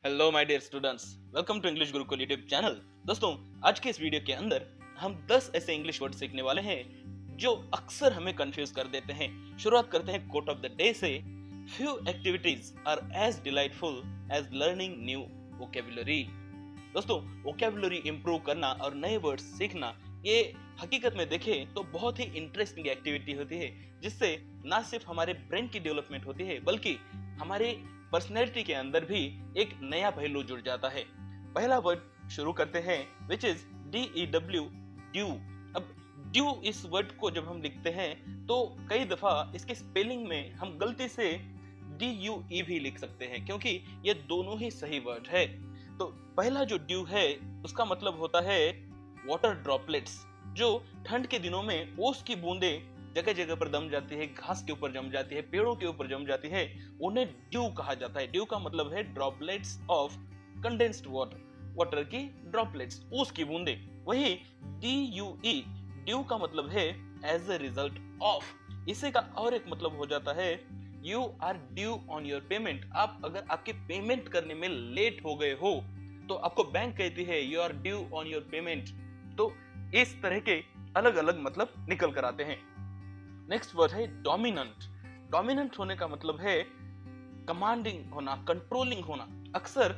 Hello my dear students, welcome to English Gurukul YouTube channel. दोस्तों, आज के इस वीडियो के अंदर हम 10 ऐसे इंग्लिश वर्ड सीखने वाले हैं जो अक्सर हमें कंफ्यूज कर देते हैं। शुरुआत करते हैं कोट ऑफ द डे से। Few activities are as delightful as learning new vocabulary. दोस्तों, वोकैबुलरी इंप्रूव करना और नए वर्ड्स सीखना ये हकीकत में देखें तो बहुत ही इंटरेस्टिंग एक्टिविटी होती है, जिससे ना सिर्फ हमारे ब्रेन की डेवलपमेंट होती है बल्कि हमारे पर्सनैलिटी के अंदर भी एक नया पहलू जुड़ जाता है। पहला वर्ड शुरू करते हैं, विच इज DEW, ड्यू। अब ड्यू इस वर्ड को जब हम लिखते हैं तो कई दफा इसके स्पेलिंग में हम गलती से DUE भी लिख सकते हैं, क्योंकि ये दोनों ही सही वर्ड है। तो पहला जो ड्यू है उसका मतलब होता है वाटर ड्रॉपलेट्स, जो ठंड के दिनों में ओस की बूंदें जगह जगह पर जम जाती है, घास के ऊपर जम जाती है, पेड़ों के ऊपर जम जाती है, उन्हें ड्यू कहा जाता है। ड्यू का मतलब है droplets of condensed water, water की ड्रॉपलेट्स, ओस की बूंदें। वही DUE, ड्यू का मतलब है एज अ रिजल्ट ऑफ। इसी का और एक मतलब हो जाता है you are due on your payment. आप अगर आपके पेमेंट करने में लेट हो गए हो तो आपको बैंक कहती है you are due on your payment. तो इस तरह के अलग अलग मतलब निकल कर आते हैं। नेक्स्ट वर्ड है डोमिनेंट। डोमिनेंट होने का मतलब है कमांडिंग होना, कंट्रोलिंग होना। अक्सर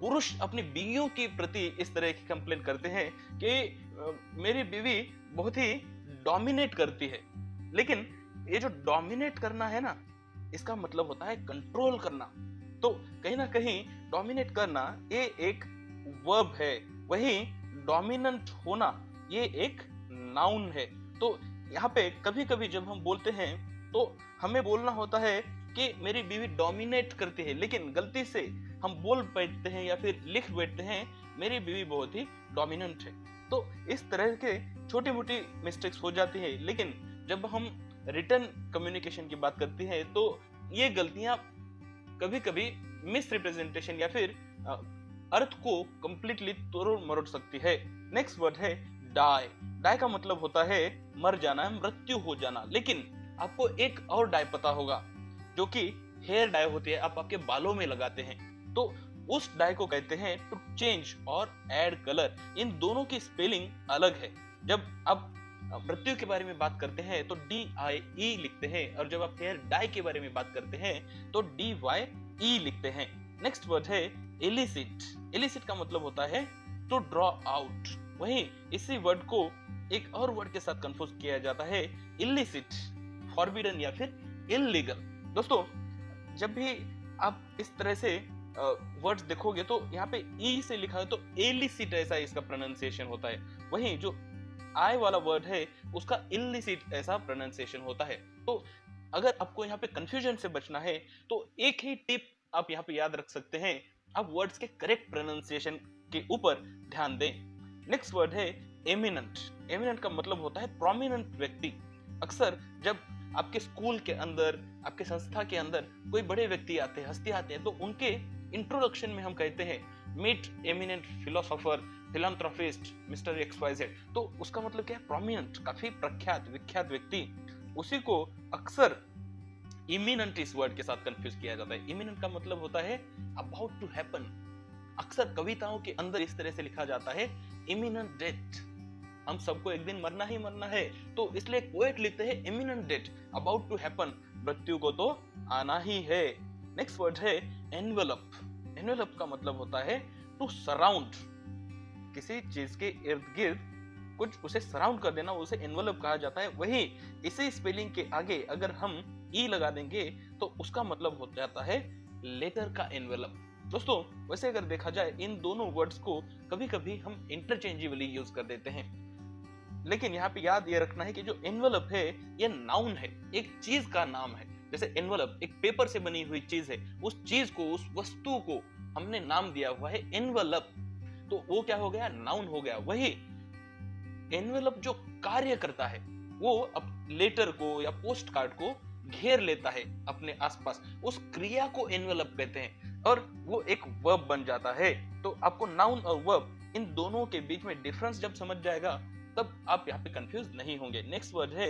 पुरुष अपनी बीवियों के प्रति इस तरह की कंप्लेंट करते हैं कि मेरी बीवी बहुत ही डोमिनेट करती है। लेकिन ये जो डोमिनेट करना है ना, इसका मतलब होता है कंट्रोल करना। तो कहीं ना कहीं डोमिनेट करना ये एक वर्ब है, वही डोमिनेंट होना ये एक नाउन है। तो यहाँ पे कभी कभी जब हम बोलते हैं तो हमें बोलना होता है कि मेरी बीवी डोमिनेट करती है, लेकिन गलती से हम बोल बैठते हैं या फिर लिख बैठते हैं मेरी बीवी बहुत ही डोमिनेंट है। तो इस तरह के छोटी मोटी मिस्टेक्स हो जाती है, लेकिन जब हम रिटर्न कम्युनिकेशन की बात करते हैं तो ये गलतियां कभी कभी मिस रिप्रेजेंटेशन या फिर अर्थ को कंप्लीटली तोड़ मरोड़ सकती है। नेक्स्ट वर्ड है डाई। डाई का मतलब होता है मर जाना, मृत्यु हो जाना। लेकिन आपको एक और डाई पता होगा जो कि हेयर डाई होती है, आप आपके बालों में लगाते हैं। तो उस डाई को कहते हैं टू चेंज और ऐड कलर। इन दोनों की स्पेलिंग अलग है। जब आप मृत्यु के बारे में बात करते हैं तो DIE लिखते हैं, और जब आप हेयर डाई के बारे में बात करते हैं तो DYE लिखते हैं। नेक्स्ट वर्ड है इलिसिट। इलिसिट का मतलब होता है टू ड्रॉ आउट। वहीं इसी वर्ड को एक और वर्ड के साथ कंफ्यूज किया जाता है, इलिसिट, फॉरबिडन या फिर इल्लीगल। दोस्तों, जब भी आप इस तरह से वर्ड्स देखोगे तो यहाँ पे ई से लिखा है तो एलिसिट ऐसा इसका प्रोनाउंसिएशन होता है। वहीं जो आई वाला वर्ड है उसका इल्लिसिट ऐसा प्रोनाउंसिएशन होता है। तो अगर आपको यहाँ पे कंफ्यूजन से बचना है तो एक ही टिप आप यहाँ पे याद रख सकते हैं, आप वर्ड्स के करेक्ट प्रोनाउंसिएशन के ऊपर ध्यान दें। नेक्स्ट वर्ड है एमिनेंट। एमिनेंट का मतलब होता है प्रोमिनेंट व्यक्ति। अक्सर जब आपके स्कूल के अंदर, आपके संस्था के अंदर कोई बड़े व्यक्ति आते हैं, हस्ती आते हैं, तो उनके इंट्रोडक्शन में हम कहते हैं meet eminent philosopher, philanthropist mister XYZ। तो उसका मतलब क्या है? प्रोमिनेंट, काफी प्रख्यात विख्यात व्यक्ति। उसी को अक्सर इमिनेंट इस वर्ड के साथ कंफ्यूज किया जाता है। इमिनेंट का मतलब होता है अबाउट टू हैपन। अक्सर कविताओं के अंदर इस तरह से लिखा जाता है इमिनेंट डेथ, हम सबको एक दिन मरना ही मरना है। तो इसलिए पोएट लिखते हैं imminent death, about to happen, मृत्यु को तो आना ही है। नेक्स्ट वर्ड है एनवेलप। एनवेलप का मतलब होता है टू सराउंड, किसी चीज के इर्द गिर्द कुछ उसे सराउंड कर देना, उसे एनवेलप कहा जाता है। वही इसी स्पेलिंग के आगे अगर हम ई लगा देंगे तो उसका मतलब हो जाता है लेटर का एनवेलप। दोस्तों, वैसे अगर देखा जाए इन दोनों वर्ड्स को कभी कभी हम इंटरचेंजेबली यूज कर देते हैं, लेकिन यहाँ पे याद ये रखना है कि जो एनवेलप है ये नाउन है, एक चीज का नाम है। जैसे एनवेलप एक पेपर से बनी हुई चीज है, उस चीज को, उस वस्तु को हमने नाम दिया हुआ है एनवेलप, तो वो क्या हो गया? नाउन हो गया। वही एनवेलप जो कार्य करता है वो अब लेटर को या पोस्ट कार्ड को घेर लेता है अपने आसपास, उस क्रिया को एनवेलप कहते हैं, और वो एक वर्ब बन जाता है। तो आपको नाउन और वर्ब इन दोनों के बीच में डिफरेंस जब समझ जाएगा तब आप यहाँ पे कंफ्यूज नहीं होंगे। नेक्स्ट वर्ड है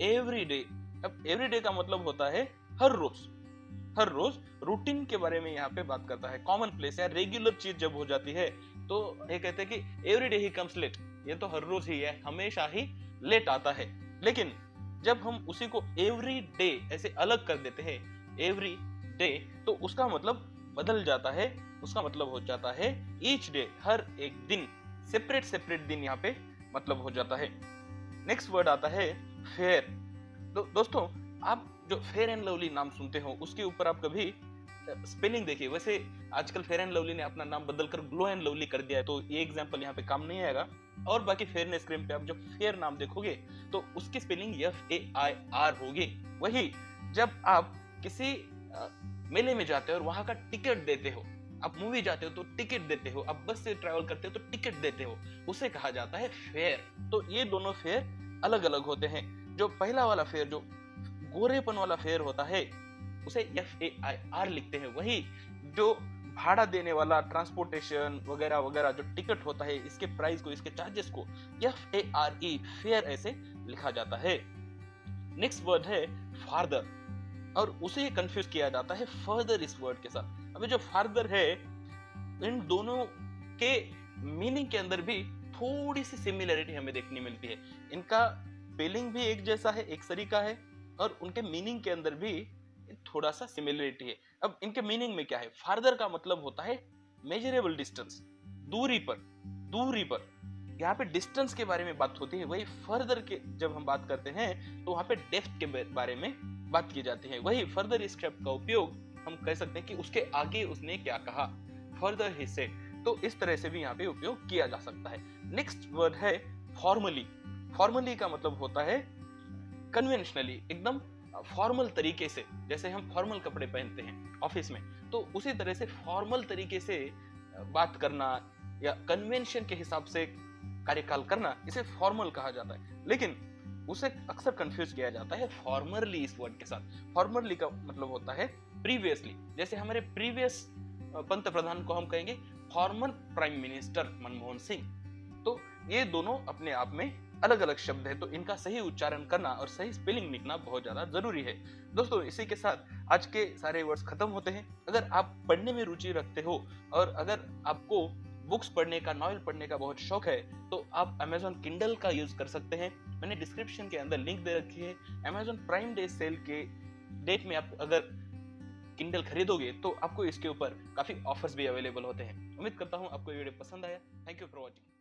एवरीडे। अब एवरीडे का मतलब होता है हर रोज। हर रोज रूटीन के बारे में यहाँ पे बात करता है। कॉमन प्लेस या रेगुलर चीज जब हो जाती है तो ये कहते हैं कि एवरी डे ही कम्स लेट, ये तो हर रोज ही है, हमेशा ही लेट आता है। लेकिन जब हम उसी को एवरी डे ऐसे अलग कर देते हैं, एवरी डे, तो उसका मतलब बदल जाता है। उसका मतलब हो जाता है ईच डे, हर एक दिन, सेपरेट सेपरेट दिन यहाँ पे मतलब हो जाता है। नेक्स्ट वर्ड आता है फेयर। दोस्तों, आप जो फेयर एंड लवली नाम सुनते हो उसके ऊपर आप कभी स्पेलिंग देखिए। वैसे आजकल फेयर एंड लवली ने अपना नाम बदलकर ग्लो एंड लवली कर दिया है, तो ये एग्जांपल यहाँ पे काम नहीं आएगा। और बाकी फेयरनेस क्रीम पे आप जब फेयर नाम देखोगे तो उसकी स्पेलिंग FAIR होगी। वही जब आप किसी मेले में जाते हो और वहां का टिकट देते हो, आप मूवी जाते हो तो टिकट देते हो, आप बस से ट्रैवल करते हो तो टिकट देते हो, उसे कहा जाता है फेयर। तो ये दोनों फेयर अलग अलग होते हैं। जो पहला वाला फेयर, जो गोरेपन वाला फेयर होता है, उसे FAIR लिखते हैं। वही जो भाड़ा देने वाला, ट्रांसपोर्टेशन वगैरह वगैरह जो टिकट होता है, इसके प्राइस को, इसके चार्जेस को FARE, फेयर ऐसे लिखा जाता है। नेक्स्ट वर्ड है फार्दर, और उसे कंफ्यूज किया जाता है फर्दर इस वर्ड के साथ। अभी जो फार्दर है, इन दोनों के मीनिंग के अंदर भी थोड़ी सी सिमिलरिटी हमें देखने मिलती है। इनका स्पेलिंग भी एक जैसा है, एक सरीका है, और उनके मीनिंग के अंदर भी थोड़ा सा सिमिलरिटी है। अब इनके मीनिंग में क्या है? फार्दर का मतलब होता है मेजरेबल डिस्टेंस, दूरी पर, दूरी पर। यहाँ पे डिस्टेंस के बारे में बात होती है। वही फर्दर के जब हम बात करते हैं तो वहां पे डेप्थ के बारे में बात की जाती है। वही फर्दर इस शब्द का उपयोग हम कह सकते हैं कि उसके आगे उसने क्या कहा, फर्दर ही सेड। तो इस तरह से भी यहाँ पे उपयोग किया जा सकता है। नेक्स्ट वर्ड है फॉर्मली। फॉर्मली का मतलब होता है कन्वेंशनली, एकदम फॉर्मल तरीके से। जैसे हम फॉर्मल कपड़े पहनते हैं ऑफिस में, तो उसी तरह से फॉर्मल तरीके से बात करना या कन्वेंशन के हिसाब से कार्यकाल करना, इसे फॉर्मल कहा जाता है। लेकिन उसे अक्सर कंफ्यूज किया जाता है फॉर्मरली इस वर्ड के साथ। फॉर्मरली का मतलब होता है प्रीवियसली। जैसे हमारे प्रीवियस पंत प्रधान को हम कहेंगे former prime minister Manmohan Singh. तो ये दोनों अपने आप में अलग अलग शब्द है, तो इनका सही उच्चारण करना और सही स्पेलिंग लिखना बहुत ज्यादा जरूरी है। दोस्तों, इसी के साथ आज के सारे वर्ड्स खत्म होते हैं। अगर आप पढ़ने में रुचि रखते हो और अगर आपको बुक्स पढ़ने का, नॉवेल पढ़ने का बहुत शौक है, तो आप Amazon Kindle का यूज कर सकते हैं। मैंने डिस्क्रिप्शन के अंदर लिंक दे रखी है। Amazon प्राइम डे सेल के डेट में आप अगर Kindle खरीदोगे तो आपको इसके ऊपर काफी ऑफर्स भी अवेलेबल होते हैं। उम्मीद करता हूँ आपको ये वीडियो पसंद आया। Thank you for watching.